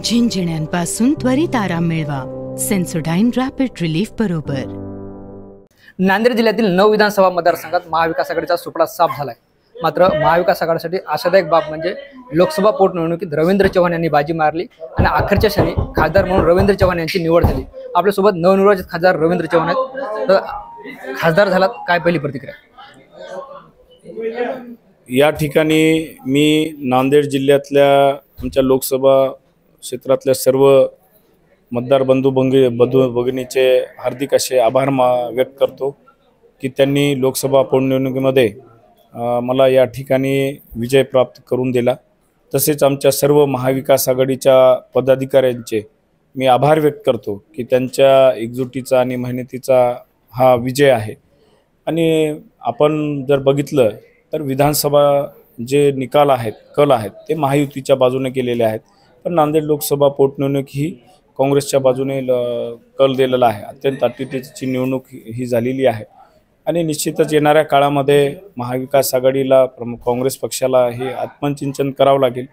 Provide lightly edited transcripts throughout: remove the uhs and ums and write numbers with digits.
झिंझिण्यांपासून त्वरित आराम मिळवा सेन्सोडाइन रॅपिड रिलीफ बरोबर. नांदेड जिल्ह्यातील 9 विधानसभा मतदारसंघात महाविकास आघाडीचा सुपडा साफ झालाय. मात्र महाविकास आघाडीसाठी आशादायक बाब म्हणजे लोकसभा पोटनिवडणुकीत रवींद्र चव्हाण यांनी बाजी मारली आणि अखेरच्या क्षणी खासदार म्हणून रवींद्र चव्हाण यांची निवड झाली. आपल्यासोबत नवनिर्वाचित खासदार रवींद्र चव्हाण आहेत. तर खासदार झालात, काय पहिली प्रतिक्रिया? या ठिकाणी मी नांदेड जिल्ह्यातल्या आमच्या लोकसभा क्षेत्रातल्या सर्व मतदार बंधू भगिनीचे हार्दिक असे आभार व्यक्त करतो की त्यांनी लोकसभा पोटनिवडणुकीमध्ये मला या ठिकाणी विजय प्राप्त करून दिला. तसेच आमच्या सर्व महाविकास आघाडीच्या पदाधिकाऱ्यांचे मी आभार व्यक्त करतो की त्यांच्या एकजुटीचा आणि मेहनतीचा हा विजय आहे. आणि आपण जर बघितलं तर विधानसभा जे निकाल आहेत, कल आहेत, ते महायुतीच्या बाजूने केलेले आहेत. पण नांदेड लोकसभा पोटनिवडणूक ही काँग्रेसच्या बाजूने कल दिलेला आहे. अत्यंत अटीतटीची निवडणूक ही झालेली आहे आणि निश्चितच येणाऱ्या काळामध्ये महाविकास आघाडीला प्रमुख काँग्रेस पक्षाला हे आत्मचिंतन करावं लागेल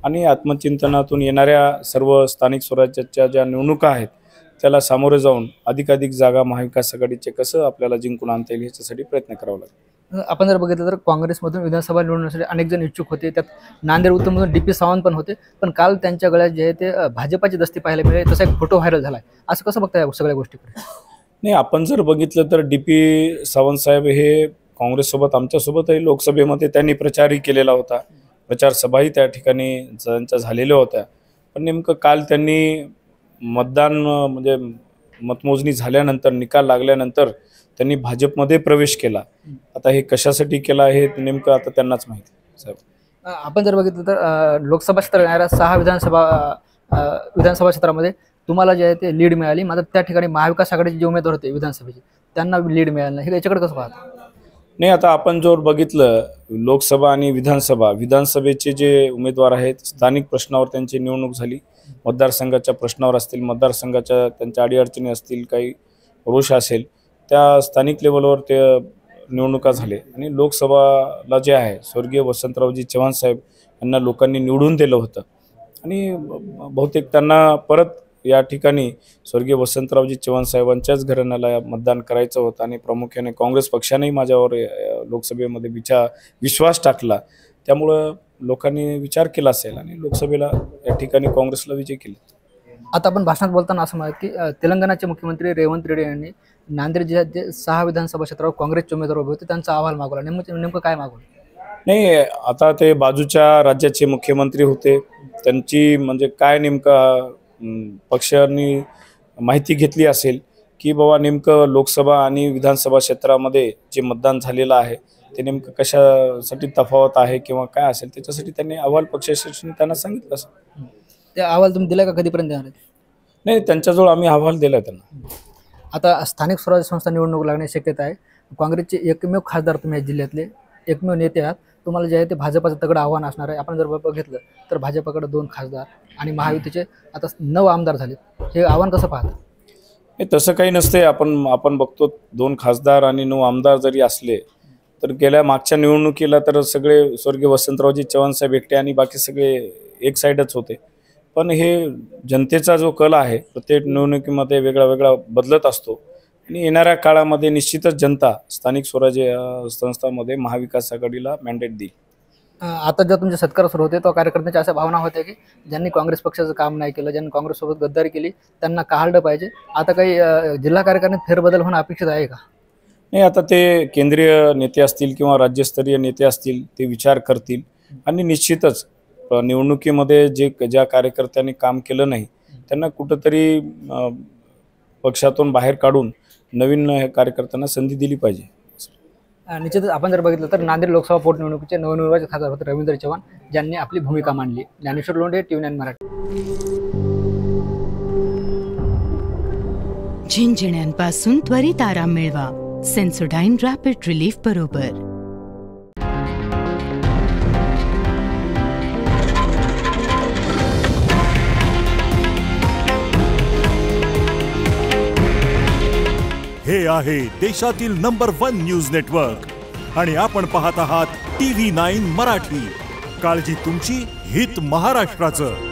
आणि आत्मचिंतनातून येणाऱ्या सर्व स्थानिक स्वराज्याच्या ज्या निवडणुका आहेत त्याला सामोरे जाऊन अधिकाधिक जागा महाविकास आघाडीचे कसं आपल्याला जिंकून आणता येईल ह्याच्यासाठी प्रयत्न करावा लागेल. आपण जर बघितलं तर काँग्रेसमधून विधानसभा निवडण्यासाठी अनेक जण इच्छुक होते. त्यात नांदेड उत्तरमधून DP सावंत पण होते. पण काल त्यांच्या गळ्यात जे आहे ते भाजपाची दस्ती पाहायला मिळाली. तसा एक फोटो व्हायरल झाला. असं कसं बघताय या सगळ्या गोष्टीकडे? नाही, आपण जर बघितलं तर DP सावंत साहेब हे काँग्रेससोबत आमच्यासोबतही लोकसभेमध्ये त्यांनी प्रचारही केलेला होता. प्रचार सभाही त्या ठिकाणी त्यांच्या झालेल्या होत्या. पण नेमकं काल त्यांनी मतदान म्हणजे मतमोजणी झाल्यानंतर, निकाल लागल्यानंतर त्यांनी भाजपमध्ये प्रवेश केला. आता हे कशासाठी केला हे नेमकं आता त्यांनाच माहिती साहेब. आपण जर बघितलं तर लोकसभा क्षेत्रात येणाऱ्या 6 विधानसभा क्षेत्रामध्ये तुम्हाला जे आहे ते लीड मिळाली. मात्र त्या ठिकाणी महाविकास आघाडीचे जे उमेदवार होते विधानसभेचे त्यांना लीड मिळालं नाही. हे याच्याकडे कसं पाहता? नाही, आता आपण जर बघितलं लोकसभा आणि विधानसभेचे जे उमेदवार आहेत, स्थानिक प्रश्नावर त्यांची निवडणूक झाली. मतदारसंघाच्या प्रश्नावर असतील, मतदारसंघाच्या त्यांच्या अडीअडचणी असतील, काही रोष असेल, त्या स्थानिक लेवलवर ते निवडणुका झाले. आणि लोकसभाला जे आहे स्वर्गीय वसंतरावजी चव्हाण साहेब यांना लोकांनी निवडून दिलं होतं आणि बहुतेक त्यांना परत या ठिकाणी स्वर्गीय वसंतरावजी चव्हाण साहेबांच्याच घराण्याला मतदान करायचं होतं. आणि प्रामुख्याने काँग्रेस पक्षानेही माझ्यावर लोकसभेमध्ये विश्वास टाकला. त्यामुळं लोकांनी विचार केला असेल आणि लोकसभेला या ठिकाणी काँग्रेसला विजय केला. आता आपण भाषणात बोलताना असं म्हणत की तेलंगणाचे मुख्यमंत्री रेवंत रेड्डी यांनी नांदेड जिल्ह्यात जे 6 विधानसभा क्षेत्रावर काँग्रेसचे उमेदवार उभे होते त्यांचा अहवाल मागवला. नेमकं काय मागवलं? नाही, आता ते बाजूच्या राज्याचे मुख्यमंत्री होते, त्यांची म्हणजे काय नेमकं पक्षांनी माहिती घेतली असेल की बाबा नेमकं लोकसभा आणि विधानसभा क्षेत्रामध्ये जे मतदान झालेलं आहे ते नेमकं कशासाठी तफावत आहे किंवा काय असेल त्याच्यासाठी त्यांनी अहवाल पक्षाने त्यांना सांगितलं असेल. ते अहवाल तुम्ही दिला का? कधीपर्यंत देणार? नाही, त्यांच्याजवळ आम्ही अहवाल दिला त्यांना. आता स्थानिक स्वराज्य संस्था निवडणूक लागण्याची शक्यता आहे. काँग्रेसचे एकमेव खासदार तुम्ही या जिल्ह्यातले एकमेव नेते आहात. तुम्हाला जे आहे ते भाजपाचं तगडं आव्हान असणार आहे. आपण जर बघितलं तर भाजपाकडे 2 खासदार आणि महायुतीचे आता 9 आमदार झालेत. हे आव्हान कसं पाहता? नाही, तसं काही नसते. आपण बघतो 2 खासदार आणि 9 आमदार जरी असले तर गेल्या मागच्या निवडणुकीला तर सगळे स्वर्गीय वसंतरावजी चव्हाण साहेब एकटे आणि बाकी सगळे एक साईडच होते. पण हे जनतेचा जो कल आहे प्रत्येक निवडणुकीमध्ये वेगळा बदलत असतो आणि येणाऱ्या काळामध्ये निश्चितच जनता स्थानिक स्वराज्य संस्थांमध्ये महाविकास आघाडीला मॅन्डेट देईल. आता जर तुमचे सत्कार सुरू होते तर कार्यकर्त्यांच्या अशा भावना होत्या की ज्यांनी काँग्रेस पक्षाचं काम नाही केलं, ज्यांनी काँग्रेससोबत गद्दारी केली त्यांना काढलं पाहिजे. आता काही जिल्हा कार्यकारिणीत फेरबदल होणं अपेक्षित आहे का? नाही, आता ते केंद्रीय नेते असतील किंवा राज्यस्तरीय नेते असतील ते विचार करतील आणि निश्चितच निवडणुकीमध्ये ज्या कार्यकर्त्यांनी काम केलं नाही त्यांना कुठंतरी पक्षातून बाहेर काढून नवीन कार्यकर्त्यांना संधी दिली पाहिजे. निश्चितच आपण जर बघितलं तर नांदेड लोकसभा पोटनिवडणुकीचे नवनिर्वाचित खासदार होते रवींद्र चव्हाण, ज्यांनी आपली भूमिका मांडली. ज्ञानेश्वर लोंढे, TV9 मराठी. झिंझिण्यांपासून त्वरित आराम मिळवा सेन्सोडाइन रॅपिड रिलीफ बरोबर. हे आहे देशातील नंबर 1 न्यूज नेटवर्क आणि आपण पाहत आहात TV9 मराठी. काळजी तुमची, हित महाराष्ट्राचं.